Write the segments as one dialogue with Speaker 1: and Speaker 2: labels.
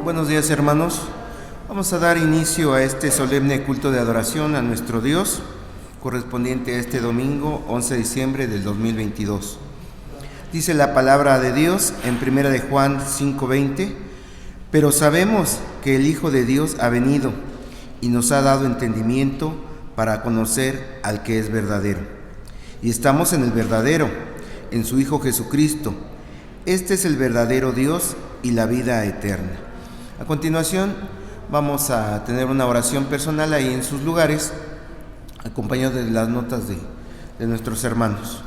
Speaker 1: Buenos días, hermanos. Vamos a dar inicio a este solemne culto de adoración a nuestro Dios, correspondiente a este domingo 11 de diciembre del 2022. Dice la palabra de Dios en 1 de Juan 5:20: pero sabemos que el Hijo de Dios ha venido y nos ha dado entendimiento para conocer al que es verdadero. Y estamos en el verdadero, en su Hijo Jesucristo. Este es el verdadero Dios y la vida eterna. A continuación vamos a tener una oración personal ahí en sus lugares, acompañado de las notas de nuestros hermanos.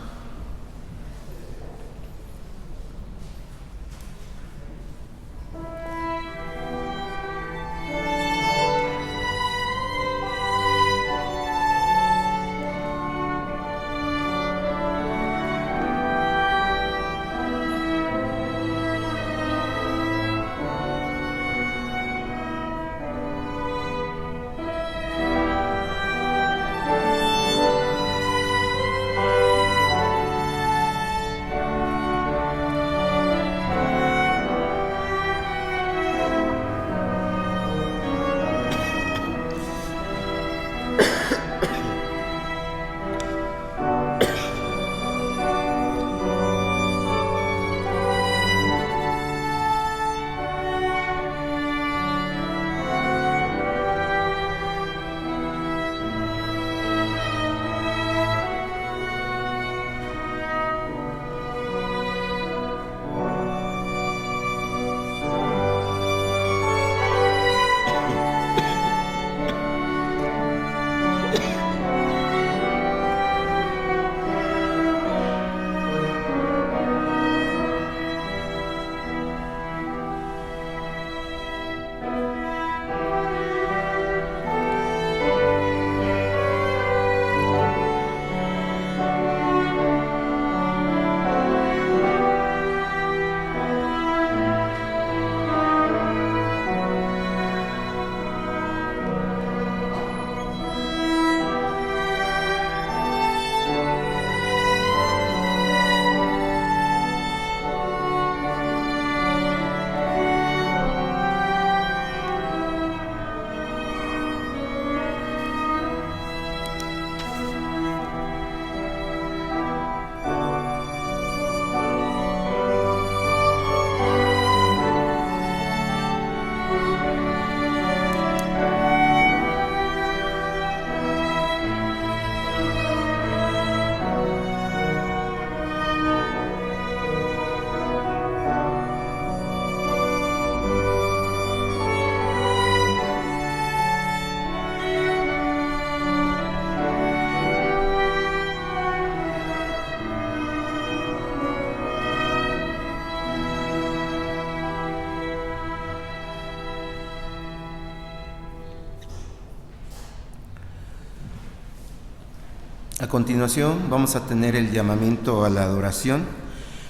Speaker 1: A continuación vamos a tener el llamamiento a la adoración,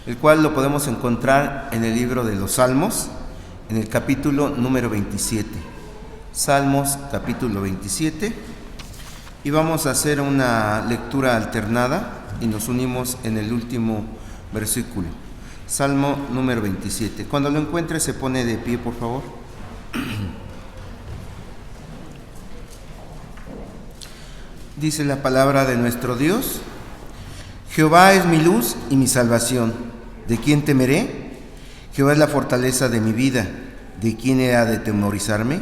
Speaker 1: el cual lo podemos encontrar en el libro de los Salmos, en el capítulo número 27. Salmos capítulo 27, y vamos a hacer una lectura alternada y nos unimos en el último versículo. Salmo número 27. Cuando lo encuentre se pone de pie, por favor. Dice la palabra de nuestro Dios: Jehová es mi luz y mi salvación. ¿De quién temeré? Jehová es la fortaleza de mi vida. ¿De quién he de temorizarme?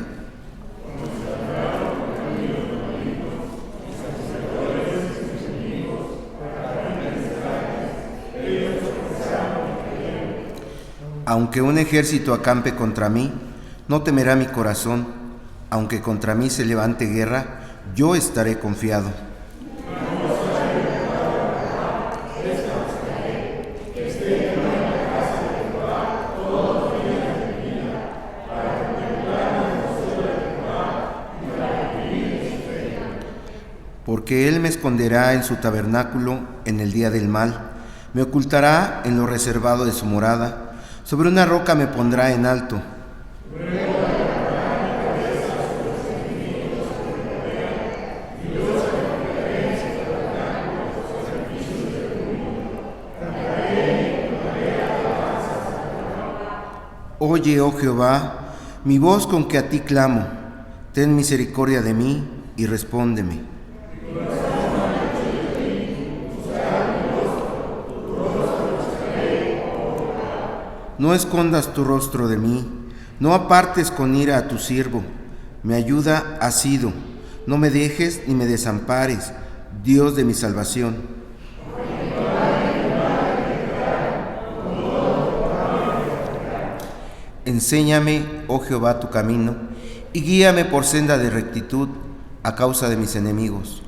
Speaker 1: Aunque un ejército acampe contra mí, no temerá mi corazón. Aunque contra mí se levante guerra, yo estaré confiado. Porque Él me esconderá en su tabernáculo en el día del mal, me ocultará en lo reservado de su morada, sobre una roca me pondrá en alto. Oye, oh Jehová, mi voz con que a ti clamo. Ten misericordia de mí y respóndeme. No escondas tu rostro de mí, no apartes con ira a tu siervo. Mi ayuda has sido, no me dejes ni me desampares, Dios de mi salvación. Enséñame, oh Jehová, tu camino, y guíame por senda de rectitud a causa de mis enemigos.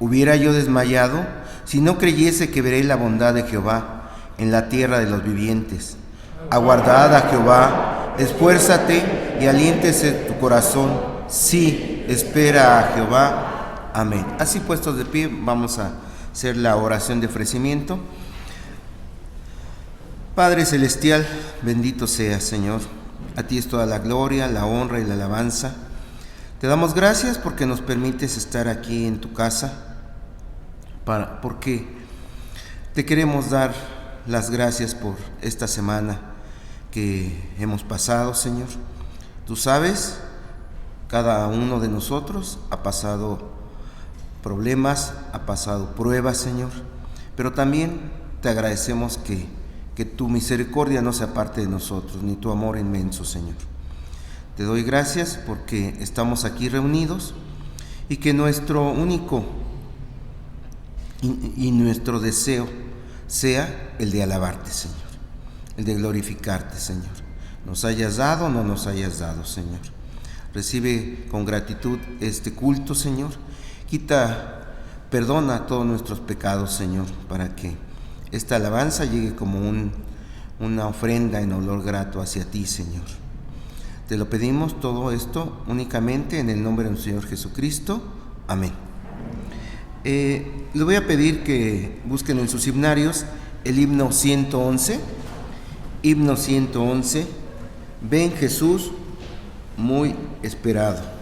Speaker 1: Hubiera yo desmayado si no creyese que veré la bondad de Jehová en la tierra de los vivientes. Aguardad a Jehová, esfuérzate y aliéntese tu corazón. Sí, espera a Jehová. Amén. Así puestos de pie, vamos a hacer la oración de ofrecimiento. Padre celestial, bendito seas, Señor. A ti es toda la gloria, la honra y la alabanza. Te damos gracias porque nos permites estar aquí en tu casa, porque te queremos dar las gracias por esta semana que hemos pasado, Señor. Tú sabes, cada uno de nosotros ha pasado problemas, ha pasado pruebas, Señor, pero también te agradecemos que tu misericordia no se aparte de nosotros, ni tu amor inmenso, Señor. Te doy gracias porque estamos aquí reunidos y que nuestro único y nuestro deseo sea el de alabarte, Señor, el de glorificarte, Señor. Nos hayas dado o no nos hayas dado, Señor. Recibe con gratitud este culto, Señor. Perdona todos nuestros pecados, Señor, para que esta alabanza llegue como una ofrenda en olor grato hacia ti, Señor. Te lo pedimos todo esto únicamente en el nombre de nuestro Señor Jesucristo. Amén. Le voy a pedir que busquen en sus himnarios el himno 111. Himno 111. Ven Jesús, muy esperado.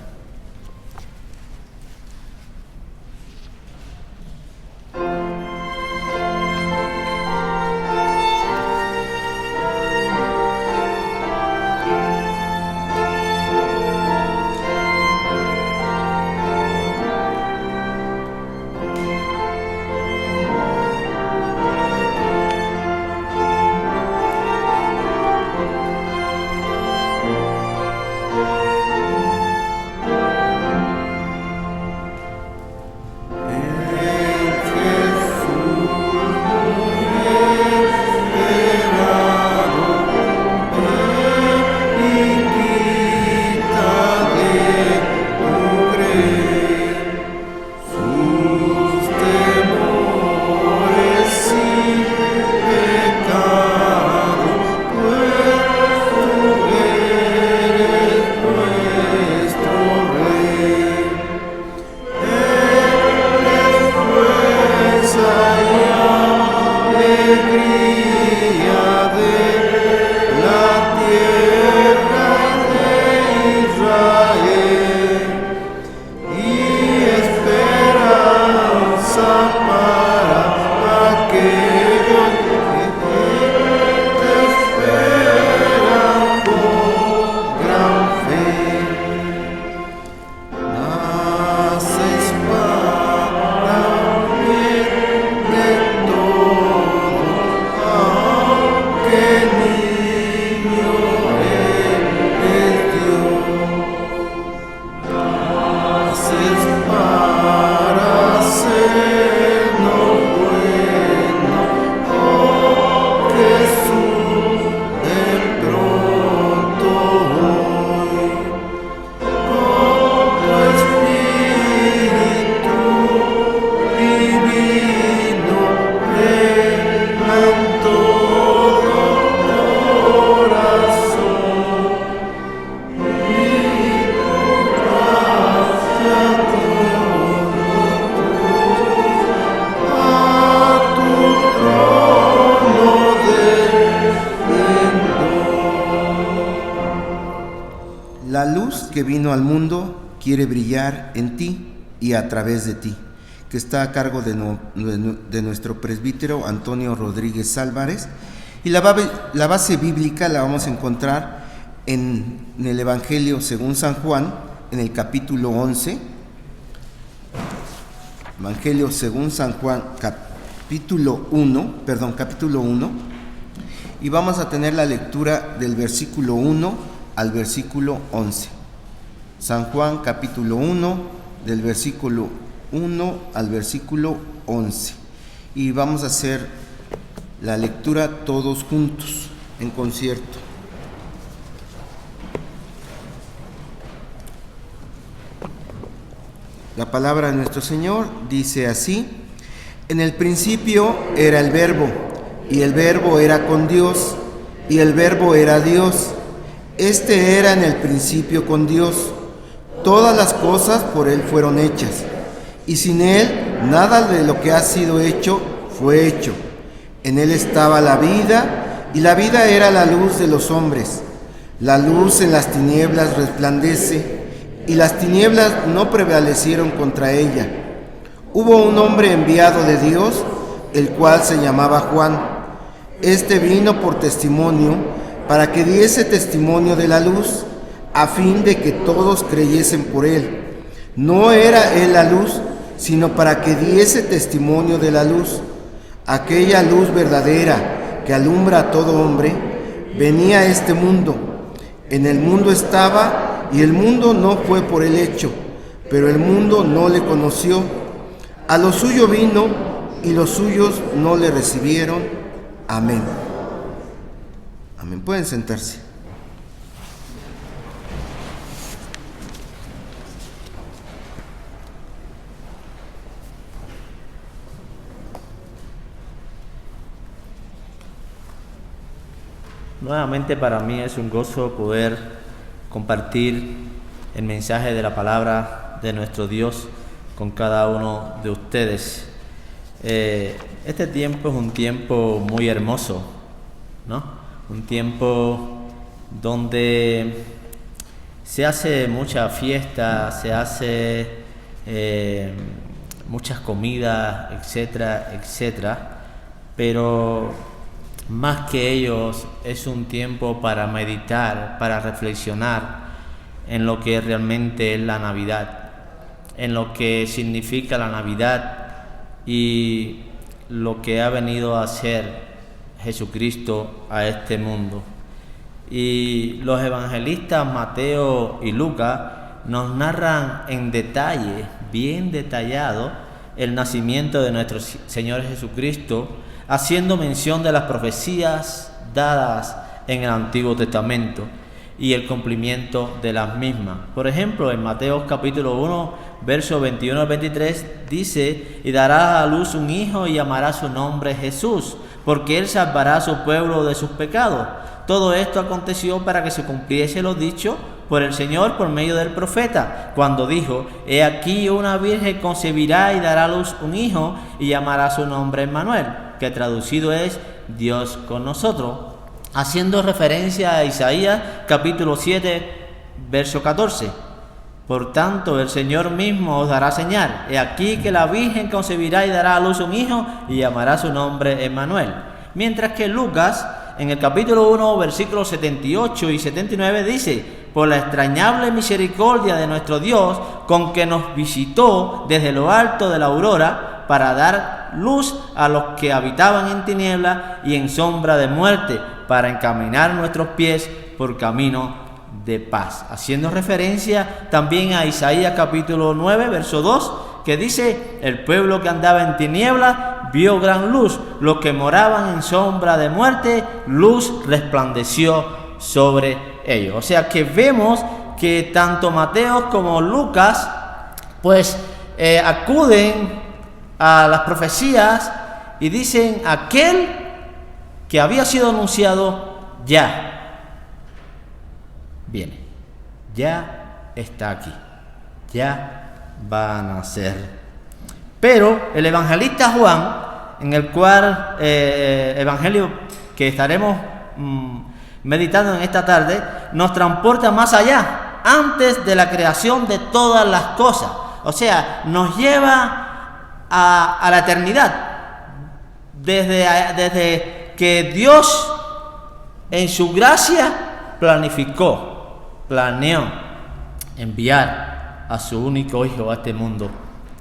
Speaker 1: La luz que vino al mundo quiere brillar en ti, y a través de ti, que está a cargo de nuestro presbítero Antonio Rodríguez Álvarez. Y la base bíblica la vamos a encontrar en el Evangelio según San Juan, en el capítulo 11. Evangelio según San Juan, capítulo 1, y vamos a tener la lectura del versículo 1 al versículo 11. San Juan, capítulo 1, del versículo 1 al versículo 11. Y vamos a hacer la lectura todos juntos, en concierto. La palabra de nuestro Señor dice así: en el principio era el Verbo, y el Verbo era con Dios, y el Verbo era Dios. Este era en el principio con Dios. Todas las cosas por Él fueron hechas, y sin Él nada de lo que ha sido hecho fue hecho. En Él estaba la vida, y la vida era la luz de los hombres. La luz en las tinieblas resplandece, y las tinieblas no prevalecieron contra ella. Hubo un hombre enviado de Dios, el cual se llamaba Juan. Este vino por testimonio, para que diese testimonio de la luz, a fin de que todos creyesen por él. No era él la luz, sino para que diese testimonio de la luz. Aquella luz verdadera que alumbra a todo hombre, venía a este mundo. En el mundo estaba, y el mundo no fue por él hecho, pero el mundo no le conoció. A lo suyo vino, y los suyos no le recibieron. Amén. Amén. Pueden sentarse.
Speaker 2: Nuevamente para mí es un gozo poder compartir el mensaje de la palabra de nuestro Dios con cada uno de ustedes. Este tiempo es un tiempo muy hermoso, ¿no? Un tiempo donde se hace mucha fiesta, se hace muchas comidas, etcétera, etcétera, pero más que ellos es un tiempo para meditar, para reflexionar en lo que realmente es la Navidad, en lo que significa la Navidad y lo que ha venido a hacer Jesucristo a este mundo. Y los evangelistas Mateo y Lucas nos narran en detalle, bien detallado, el nacimiento de nuestro Señor Jesucristo, haciendo mención de las profecías dadas en el Antiguo Testamento y el cumplimiento de las mismas. Por ejemplo, en Mateo capítulo 1, versos 21 al 23, dice: y dará a luz un hijo y llamará su nombre Jesús, porque él salvará a su pueblo de sus pecados. Todo esto aconteció para que se cumpliese lo dicho por el Señor por medio del profeta, cuando dijo: he aquí una virgen concebirá y dará a luz un hijo y llamará su nombre Emmanuel, que traducido es Dios con nosotros, haciendo referencia a Isaías capítulo 7, verso 14. Por tanto, el Señor mismo os dará señal. He aquí que la virgen concebirá y dará a luz un hijo y llamará su nombre Emmanuel. Mientras que Lucas, en el capítulo 1, versículos 78 y 79, dice: por la extrañable misericordia de nuestro Dios, con que nos visitó desde lo alto de la aurora, para dar luz a los que habitaban en tinieblas y en sombra de muerte, para encaminar nuestros pies por camino de paz. Haciendo referencia también a Isaías capítulo 9, verso 2, que dice: el pueblo que andaba en tinieblas vio gran luz, los que moraban en sombra de muerte, luz resplandeció sobre ellos. O sea que vemos que tanto Mateo como Lucas pues acuden a las profecías y dicen: aquel que había sido anunciado ya viene, ya está aquí, ya va a nacer. Pero el evangelista Juan, en el cual evangelio que estaremos meditando en esta tarde, nos transporta más allá, antes de la creación de todas las cosas. O sea, nos lleva a la eternidad. Desde que Dios en su gracia planeó enviar a su único hijo a este mundo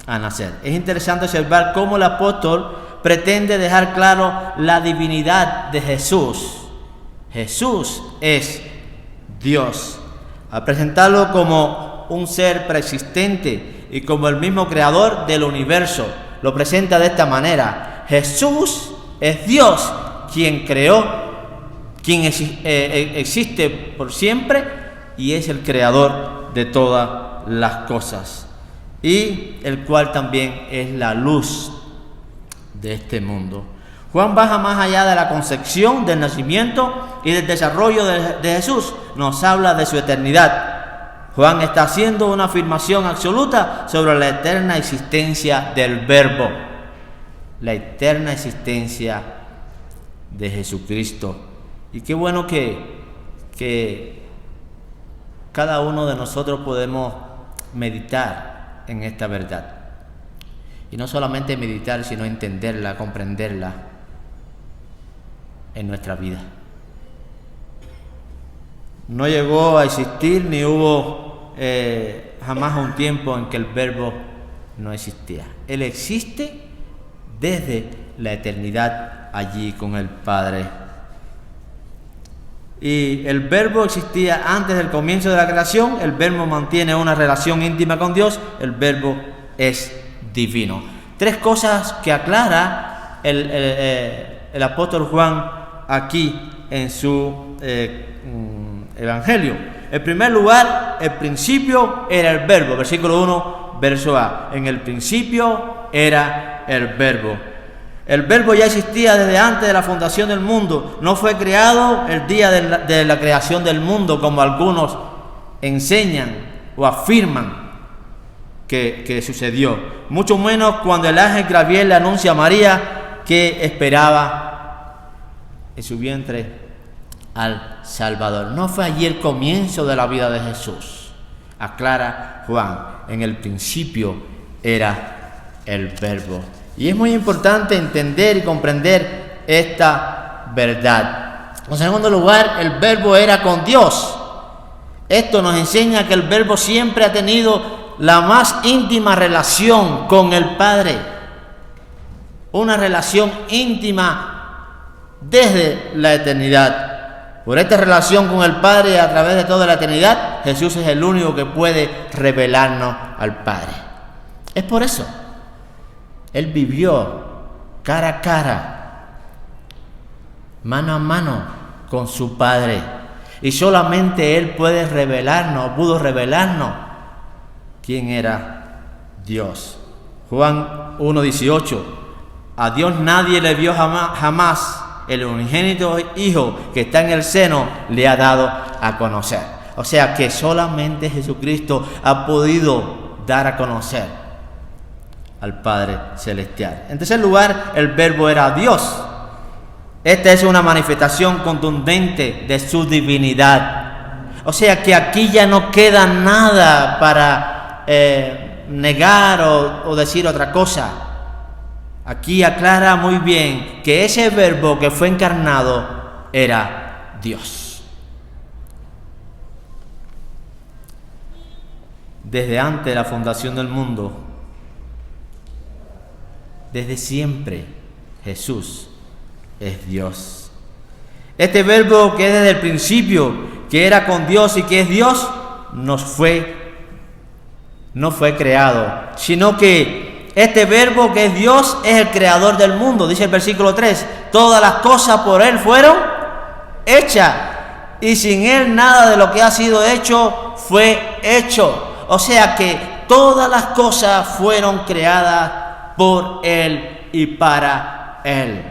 Speaker 2: a nacer. Es interesante observar cómo el apóstol pretende dejar claro la divinidad de Jesús. Jesús es Dios. Al presentarlo como un ser preexistente y como el mismo creador del universo, lo presenta de esta manera: Jesús es Dios, quien creó, quien existe por siempre y es el creador de todas las cosas, y el cual también es la luz de este mundo. Juan baja más allá de la concepción, del nacimiento y del desarrollo de Jesús. Nos habla de su eternidad. Juan está haciendo una afirmación absoluta sobre la eterna existencia del Verbo, la eterna existencia de Jesucristo. Y qué bueno que cada uno de nosotros podemos meditar en esta verdad. Y no solamente meditar, sino entenderla, comprenderla en nuestra vida. No llegó a existir ni hubo jamás un tiempo en que el Verbo no existía. Él existe desde la eternidad allí con el Padre. Y el Verbo existía antes del comienzo de la creación. El Verbo mantiene una relación íntima con Dios. El Verbo es divino. Tres cosas que aclara el apóstol Juan aquí en su evangelio. En primer lugar, el principio era el Verbo. Versículo 1, verso A. En el principio era el Verbo. El Verbo ya existía desde antes de la fundación del mundo. No fue creado el día de la creación del mundo, como algunos enseñan o afirman que sucedió. Mucho menos cuando el ángel Gabriel le anuncia a María que esperaba en su vientre al Salvador. No fue allí el comienzo de la vida de Jesús. Aclara Juan: en el principio era el Verbo. Y es muy importante entender y comprender esta verdad. En segundo lugar, el Verbo era con Dios. Esto nos enseña que el Verbo siempre ha tenido la más íntima relación con el Padre. Una relación íntima desde la eternidad. Por esta relación con el Padre a través de toda la eternidad, Jesús es el único que puede revelarnos al Padre. Es por eso Él vivió cara a cara, mano a mano con su Padre. Y solamente Él pudo revelarnos quién era Dios. Juan 1:18. A Dios nadie le vio jamás. El unigénito Hijo que está en el seno le ha dado a conocer. O sea que solamente Jesucristo ha podido dar a conocer al Padre Celestial. En tercer lugar, el Verbo era Dios. Esta es una manifestación contundente de su divinidad. O sea que aquí ya no queda nada para negar o decir otra cosa. Aquí aclara muy bien que ese Verbo que fue encarnado era Dios. Desde antes de la fundación del mundo, desde siempre, Jesús es Dios. Este Verbo que es desde el principio, que era con Dios y que es Dios, no fue creado, sino que este Verbo que es Dios es el creador del mundo. Dice el versículo 3, todas las cosas por Él fueron hechas, y sin Él nada de lo que ha sido hecho fue hecho. O sea que todas las cosas fueron creadas por Él y para Él,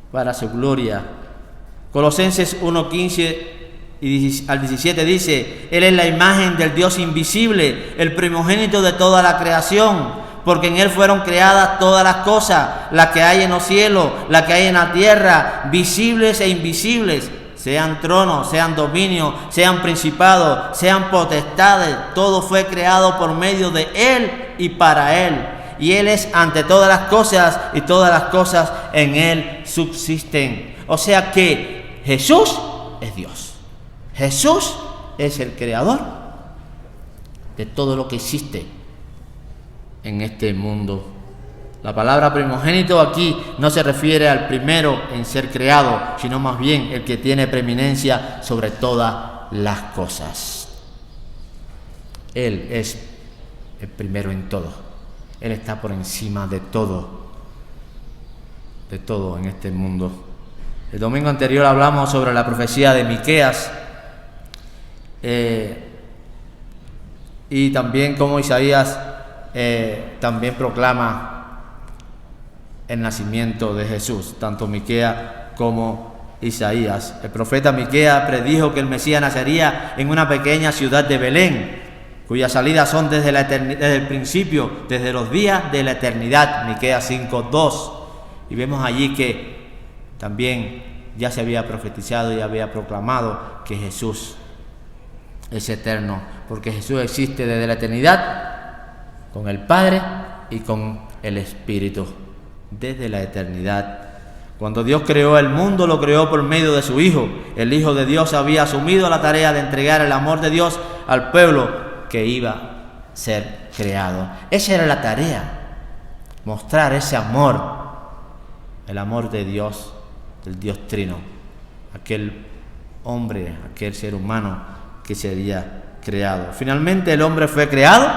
Speaker 2: para su gloria. Colosenses 1:15 al 17 dice: Él es la imagen del Dios invisible, el primogénito de toda la creación, porque en Él fueron creadas todas las cosas, las que hay en los cielos, las que hay en la tierra, visibles e invisibles, sean tronos, sean dominios, sean principados, sean potestades, todo fue creado por medio de Él y para Él. Y Él es ante todas las cosas y todas las cosas en Él subsisten. O sea que Jesús es Dios. Jesús es el creador de todo lo que existe en este mundo. La palabra primogénito aquí no se refiere al primero en ser creado, sino más bien el que tiene preeminencia sobre todas las cosas. Él es el primero en todo. Él está por encima de todo en este mundo. El domingo anterior hablamos sobre la profecía de Miqueas y también cómo Isaías también proclama el nacimiento de Jesús, tanto Miqueas como Isaías. El profeta Miqueas predijo que el Mesías nacería en una pequeña ciudad de Belén, cuyas salidas son desde el principio, desde los días de la eternidad, Miqueas 5:2. Y vemos allí que también ya se había profetizado y había proclamado que Jesús es eterno, porque Jesús existe desde la eternidad con el Padre y con el Espíritu. Desde la eternidad. Cuando Dios creó el mundo, lo creó por medio de su Hijo. El Hijo de Dios había asumido la tarea de entregar el amor de Dios al pueblo que iba a ser creado. Esa era la tarea, mostrar ese amor, el amor de Dios, del Dios Trino, aquel hombre, aquel ser humano que sería creado. Finalmente el hombre fue creado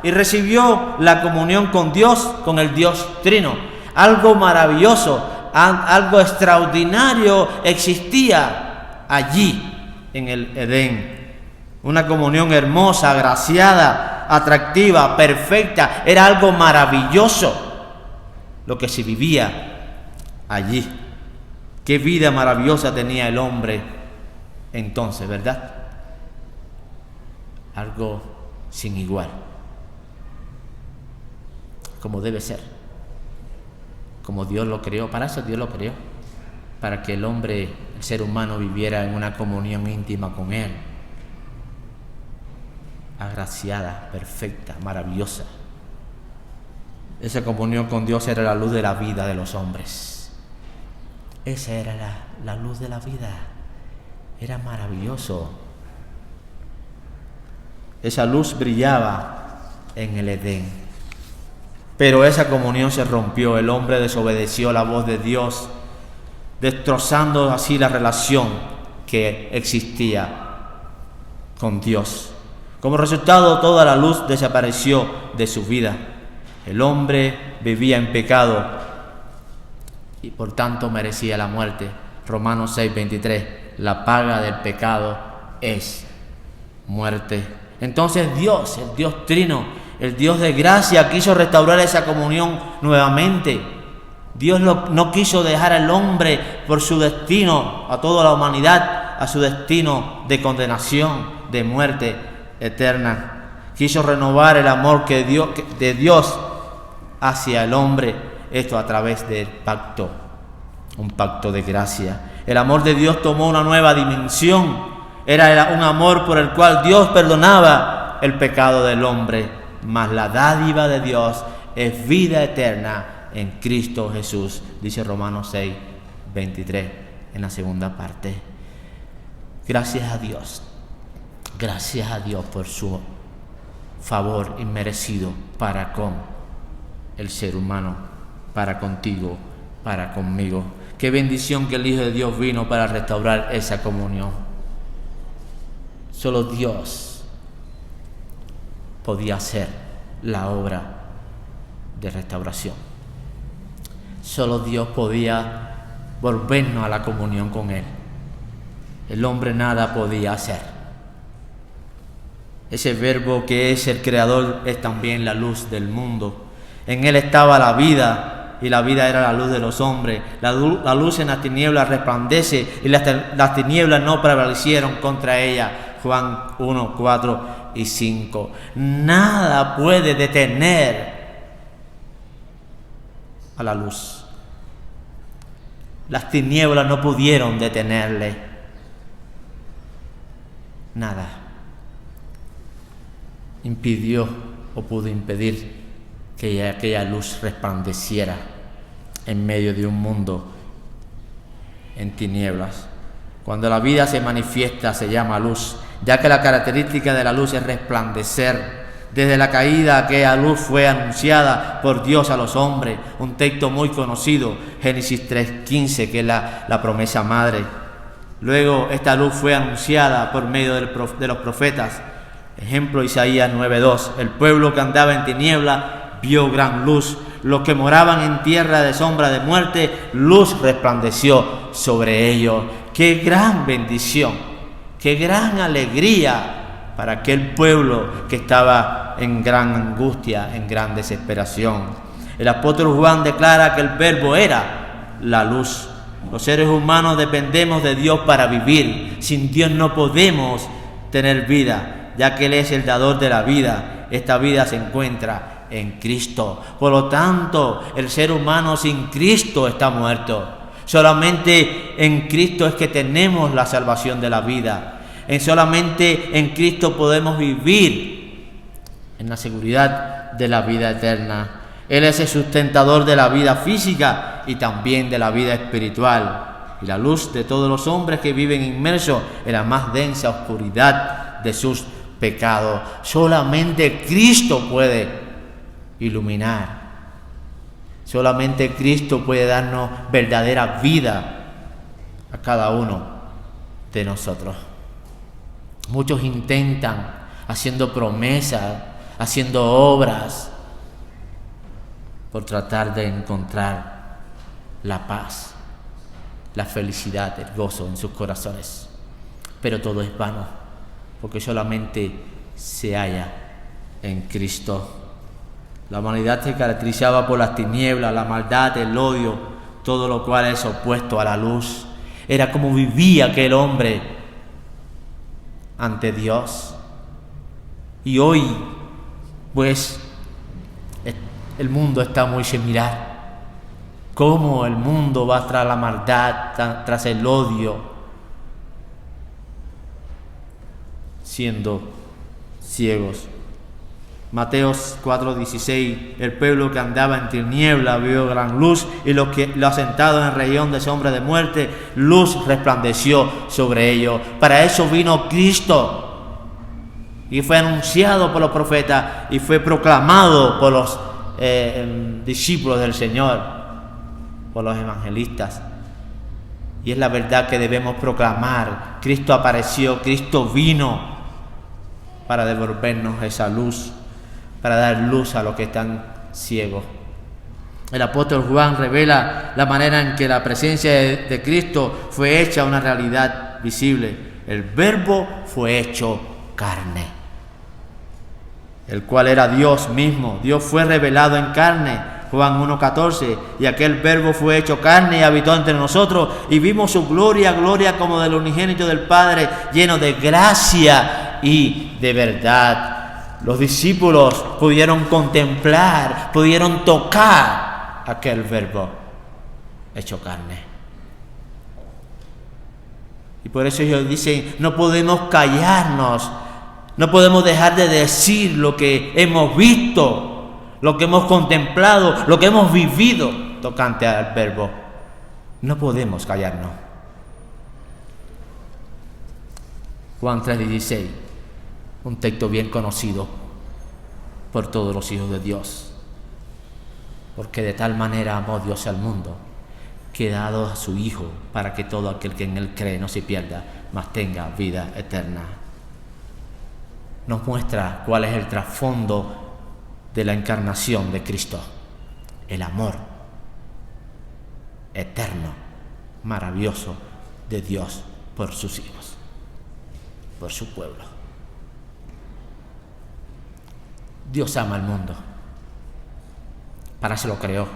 Speaker 2: y recibió la comunión con Dios, con el Dios Trino. Algo maravilloso, algo extraordinario existía allí en el Edén. Una comunión hermosa, agraciada, atractiva, perfecta. Era algo maravilloso lo que se vivía allí. Qué vida maravillosa tenía el hombre entonces, ¿verdad? Algo sin igual, como debe ser. Como Dios lo creó, para eso Dios lo creó, para que el hombre, el ser humano, viviera en una comunión íntima con Él, agraciada, perfecta, maravillosa. Esa comunión con Dios era la luz de la vida de los hombres. Esa era la luz de la vida. Era maravilloso. Esa luz brillaba en el Edén. Pero esa comunión se rompió, el hombre desobedeció la voz de Dios, destrozando así la relación que existía con Dios. Como resultado, toda la luz desapareció de su vida. El hombre vivía en pecado y por tanto merecía la muerte. Romanos 6:23, la paga del pecado es muerte. Entonces Dios, el Dios Trino, el Dios de gracia, quiso restaurar esa comunión nuevamente. Dios no quiso dejar al hombre por su destino, a toda la humanidad, a su destino de condenación, de muerte eterna. Quiso renovar el amor de Dios hacia el hombre, esto a través del pacto, un pacto de gracia. El amor de Dios tomó una nueva dimensión. Era un amor por el cual Dios perdonaba el pecado del hombre. Mas la dádiva de Dios es vida eterna en Cristo Jesús, dice Romanos 6:23 en la segunda parte. Gracias a Dios por su favor inmerecido para con el ser humano, para contigo, para conmigo. Qué bendición que el Hijo de Dios vino para restaurar esa comunión. Solo Dios podía hacer la obra de restauración. Solo Dios podía volvernos a la comunión con Él. El hombre nada podía hacer. Ese verbo que es el creador es también la luz del mundo. En Él estaba la vida y la vida era la luz de los hombres. La luz en las tinieblas resplandece y las tinieblas no prevalecieron contra ella. Juan 1, 4 y 5. Nada puede detener a la luz. Las tinieblas no pudieron detenerle. nada impidió o pudo impedir que aquella luz resplandeciera en medio de un mundo en tinieblas. Cuando la vida se manifiesta se llama luz, ya que la característica de la luz es resplandecer. Desde la caída aquella luz fue anunciada por Dios a los hombres, un texto muy conocido, Génesis 3:15, que es la promesa madre. Luego esta luz fue anunciada por medio de los profetas. Ejemplo, Isaías 9:2, el pueblo que andaba en tiniebla vio gran luz, los que moraban en tierra de sombra de muerte, luz resplandeció sobre ellos. ¡Qué gran bendición! ¡Qué gran alegría para aquel pueblo que estaba en gran angustia, en gran desesperación! El apóstol Juan declara que el Verbo era la luz. Los seres humanos dependemos de Dios para vivir. Sin Dios no podemos tener vida, ya que Él es el dador de la vida. Esta vida se encuentra en Cristo. Por lo tanto, el ser humano sin Cristo está muerto. Solamente en Cristo es que tenemos la salvación de la vida. Solamente en Cristo podemos vivir en la seguridad de la vida eterna. Él es el sustentador de la vida física y también de la vida espiritual, y la luz de todos los hombres que viven inmersos en la más densa oscuridad de sus pecados. Solamente Cristo puede iluminar. Solamente Cristo puede darnos verdadera vida a cada uno de nosotros. Muchos intentan, haciendo promesas, haciendo obras, por tratar de encontrar la paz, la felicidad, el gozo en sus corazones. Pero todo es vano, porque solamente se halla en Cristo. La humanidad se caracterizaba por las tinieblas, la maldad, el odio, todo lo cual es opuesto a la luz. Era como vivía aquel hombre ante Dios. Y hoy, pues, el mundo está muy similar. Cómo el mundo va tras la maldad, tras el odio, siendo ciegos. Mateo 4:16, el pueblo que andaba en tiniebla vio gran luz, y los asentados en región de sombra de muerte, luz resplandeció sobre ellos. Para eso vino Cristo, y fue anunciado por los profetas, y fue proclamado por los discípulos del Señor, por los evangelistas. Y es la verdad que debemos proclamar. Cristo apareció, Cristo vino para devolvernos esa luz, para dar luz a los que están ciegos. El apóstol Juan revela la manera en que la presencia de Cristo fue hecha una realidad visible. El Verbo fue hecho carne, el cual era Dios mismo. Dios fue revelado en carne, Juan 1:14, y aquel Verbo fue hecho carne y habitó entre nosotros, y vimos su gloria, gloria como del unigénito del Padre, lleno de gracia y de verdad. Los discípulos pudieron contemplar, pudieron tocar aquel Verbo hecho carne. Y por eso ellos dicen, no podemos callarnos, no podemos dejar de decir lo que hemos visto, lo que hemos contemplado, lo que hemos vivido tocante al Verbo. No podemos callarnos. Juan 3:16, un texto bien conocido por todos los hijos de Dios. Porque de tal manera amó Dios al mundo, que ha dado a su Hijo, para que todo aquel que en Él cree no se pierda, mas tenga vida eterna. Nos muestra cuál es el trasfondo de la encarnación de Cristo: el amor eterno, maravilloso de Dios por sus hijos, por su pueblo. Dios ama al mundo, para eso lo creó,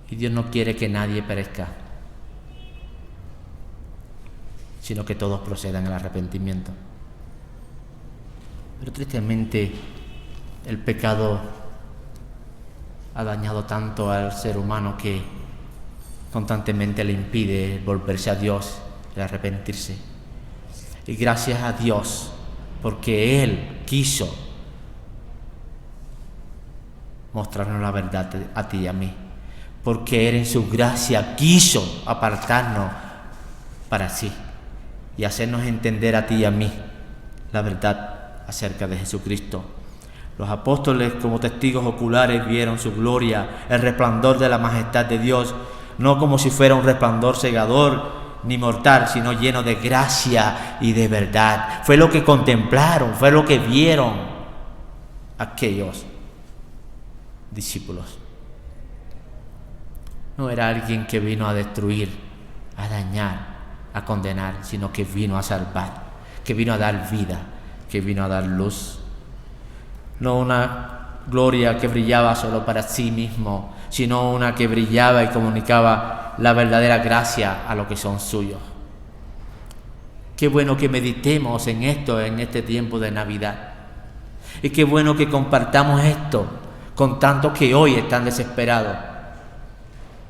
Speaker 2: y Dios no quiere que nadie perezca, sino que todos procedan al arrepentimiento. Pero tristemente el pecado ha dañado tanto al ser humano que constantemente le impide volverse a Dios y arrepentirse. Y gracias a Dios, porque Él quiso mostrarnos la verdad a ti y a mí. Porque Él en su gracia quiso apartarnos para sí y hacernos entender a ti y a mí la verdad acerca de Jesucristo. Los apóstoles, como testigos oculares, vieron su gloria, el resplandor de la majestad de Dios, no como si fuera un resplandor cegador ni mortal, sino lleno de gracia y de verdad. Fue lo que contemplaron, fue lo que vieron aquellos discípulos. No era alguien que vino a destruir, a dañar, a condenar, sino que vino a salvar, que vino a dar vida, que vino a dar luz. No una gloria que brillaba solo para sí mismo, sino una que brillaba y comunicaba la verdadera gracia a los que son suyos. Qué bueno que meditemos en esto en este tiempo de Navidad. Y qué bueno que compartamos esto con tantos que hoy están desesperados,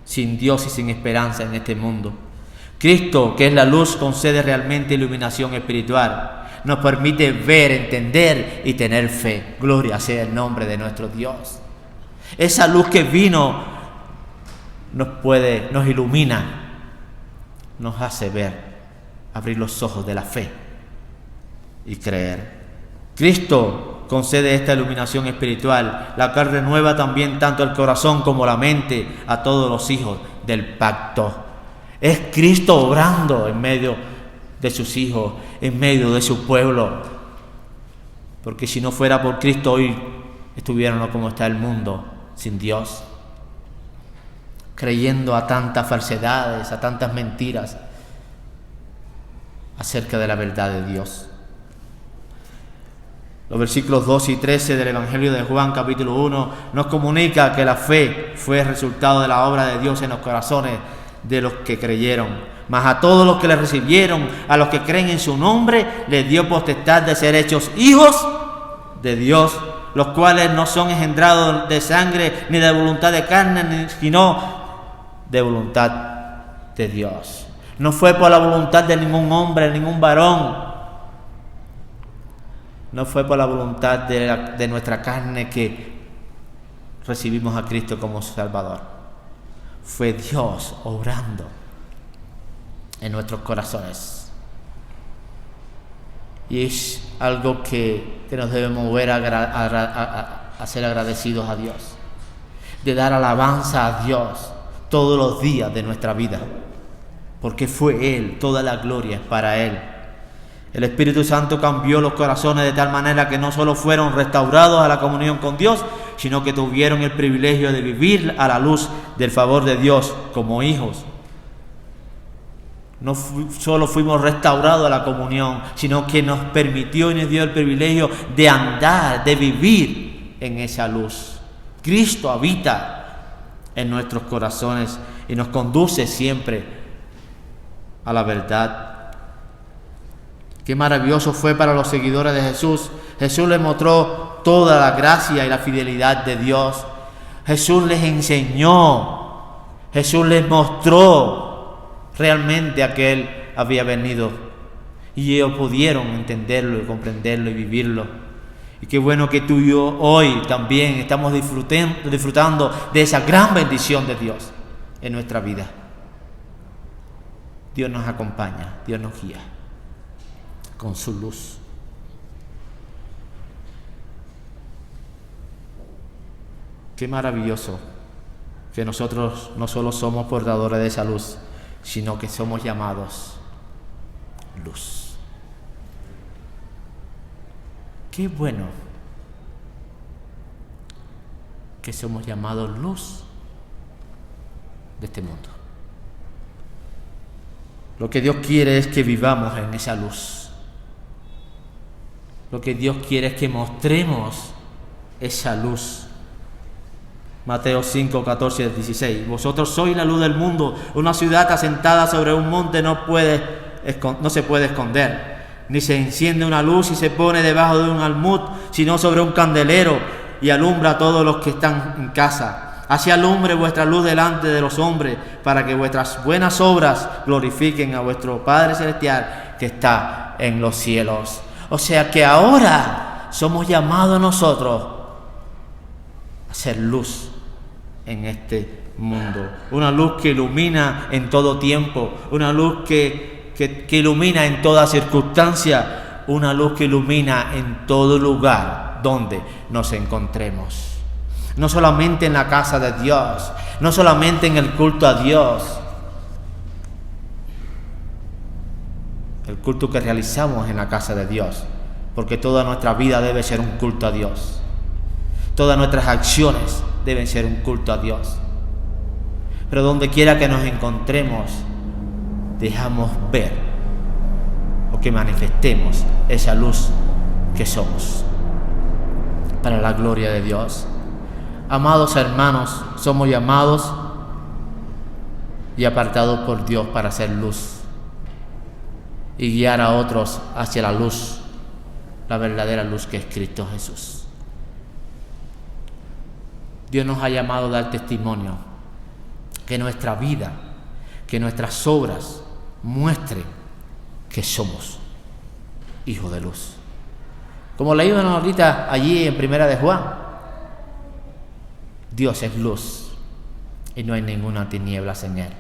Speaker 2: sin Dios y sin esperanza en este mundo. Cristo, que es la luz, concede realmente iluminación espiritual. Nos permite ver, entender y tener fe. Gloria sea el nombre de nuestro Dios. Esa luz que vino nos ilumina, nos hace ver, abrir los ojos de la fe y creer. Cristo concede esta iluminación espiritual, la cual renueva también tanto el corazón como la mente a todos los hijos del pacto. Es Cristo obrando en medio de sus hijos, en medio de su pueblo. Porque si no fuera por Cristo, hoy estuviéramos como está el mundo, sin Dios, creyendo a tantas falsedades, a tantas mentiras acerca de la verdad de Dios. Los versículos 12 y 13 del Evangelio de Juan, capítulo 1, nos comunica que la fe fue el resultado de la obra de Dios en los corazones de los que creyeron. Mas a todos los que le recibieron, a los que creen en su nombre, les dio potestad de ser hechos hijos de Dios, los cuales no son engendrados de sangre ni de voluntad de carne, sino de voluntad de Dios. No fue por la voluntad de ningún hombre, ningún varón. No fue por la voluntad de nuestra carne que recibimos a Cristo como Salvador. Fue Dios obrando en nuestros corazones. Y es algo que nos debe mover a ser agradecidos a Dios, de dar alabanza a Dios todos los días de nuestra vida, porque fue Él, toda la gloria es para Él. El Espíritu Santo cambió los corazones de tal manera que no solo fueron restaurados a la comunión con Dios, sino que tuvieron el privilegio de vivir a la luz del favor de Dios como hijos. No solo fuimos restaurados a la comunión, sino que nos permitió y nos dio el privilegio de andar, de vivir en esa luz. Cristo habita en nuestros corazones y nos conduce siempre a la verdad. Qué maravilloso fue para los seguidores de Jesús. Jesús les mostró toda la gracia y la fidelidad de Dios. Jesús les enseñó. Jesús les mostró realmente a que Él había venido. Y ellos pudieron entenderlo y comprenderlo y vivirlo. Y qué bueno que tú y yo hoy también estamos disfrutando de esa gran bendición de Dios en nuestra vida. Dios nos acompaña, Dios nos guía con su luz. Qué maravilloso que nosotros no solo somos portadores de esa luz, sino que somos llamados luz. Qué bueno que somos llamados luz de este mundo. Lo que Dios quiere es que vivamos en esa luz. Lo que Dios quiere es que mostremos esa luz. Mateo 5, 14, 16. Vosotros sois la luz del mundo. Una ciudad asentada sobre un monte no se puede esconder. Ni se enciende una luz y se pone debajo de un almud, sino sobre un candelero y alumbra a todos los que están en casa. Así alumbre vuestra luz delante de los hombres, para que vuestras buenas obras glorifiquen a vuestro Padre Celestial que está en los cielos. O sea que ahora somos llamados nosotros a ser luz en este mundo. Una luz que ilumina en todo tiempo, una luz que ilumina en toda circunstancia, una luz que ilumina en todo lugar donde nos encontremos. No solamente en la casa de Dios, no solamente en el culto a Dios, el culto que realizamos en la casa de Dios, porque toda nuestra vida debe ser un culto a Dios. Todas nuestras acciones deben ser un culto a Dios. Pero donde quiera que nos encontremos, dejamos ver o que manifestemos esa luz que somos para la gloria de Dios. Amados hermanos, somos llamados y apartados por Dios para hacer luz y guiar a otros hacia la luz, la verdadera luz que es Cristo Jesús. Dios nos ha llamado a dar testimonio, que nuestra vida, que nuestras obras muestren que somos hijos de luz. Como leímos ahorita allí en Primera de Juan, Dios es luz y no hay ninguna tinieblas en Él.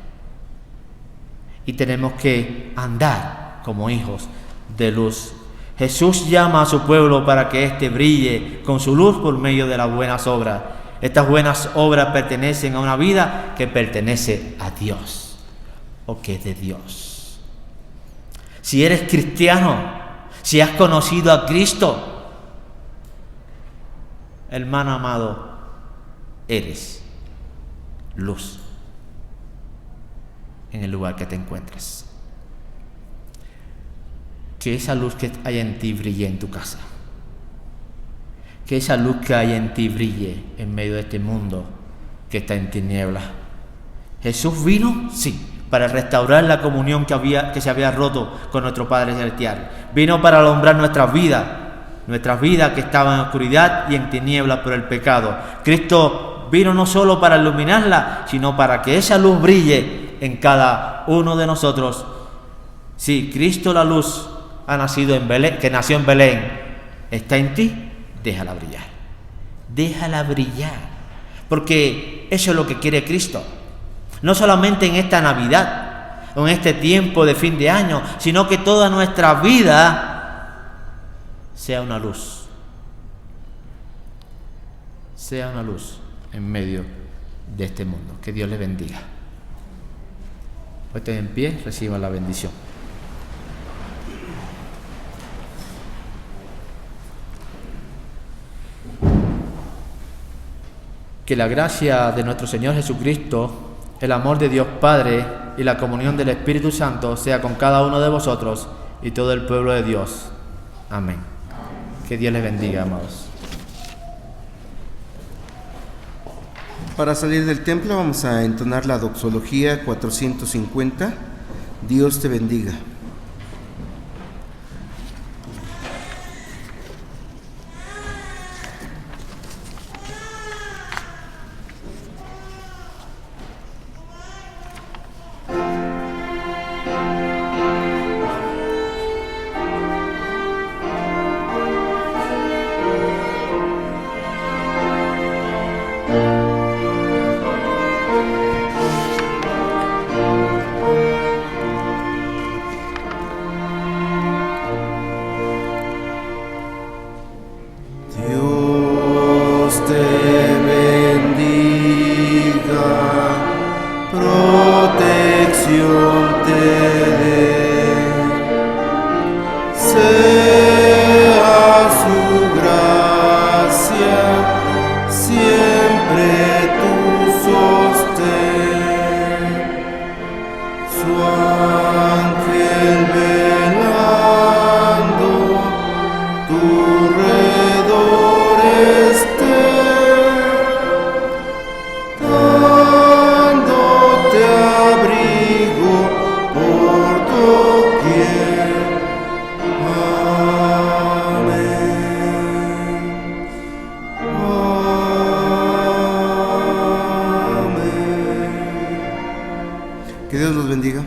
Speaker 2: Y tenemos que andar como hijos de luz. Jesús llama a su pueblo para que éste brille con su luz por medio de las buenas obras. Estas buenas obras pertenecen a una vida que pertenece a Dios o que es de Dios. Si eres cristiano, si has conocido a Cristo, hermano amado, eres luz en el lugar que te encuentres. Que esa luz que hay en ti brille en tu casa. Que esa luz que hay en ti brille en medio de este mundo que está en tinieblas. Jesús vino, sí, para restaurar la comunión que se había roto con nuestro Padre Celestial. Vino para alumbrar nuestras vidas que estaban en oscuridad y en tinieblas por el pecado. Cristo vino no solo para iluminarla, sino para que esa luz brille en cada uno de nosotros. Sí, Cristo la luz ha nacido en Belén, que nació en Belén, está en ti, déjala brillar. Déjala brillar. Porque eso es lo que quiere Cristo. No solamente en esta Navidad, o en este tiempo de fin de año, sino que toda nuestra vida sea una luz. Sea una luz en medio de este mundo. Que Dios les bendiga. Estén en pie, reciban la bendición. Que la gracia de nuestro Señor Jesucristo, el amor de Dios Padre y la comunión del Espíritu Santo sea con cada uno de vosotros y todo el pueblo de Dios. Amén. Que Dios les bendiga, amados.
Speaker 1: Para salir del templo vamos a entonar la doxología 450. Dios te bendiga. Que Dios los bendiga.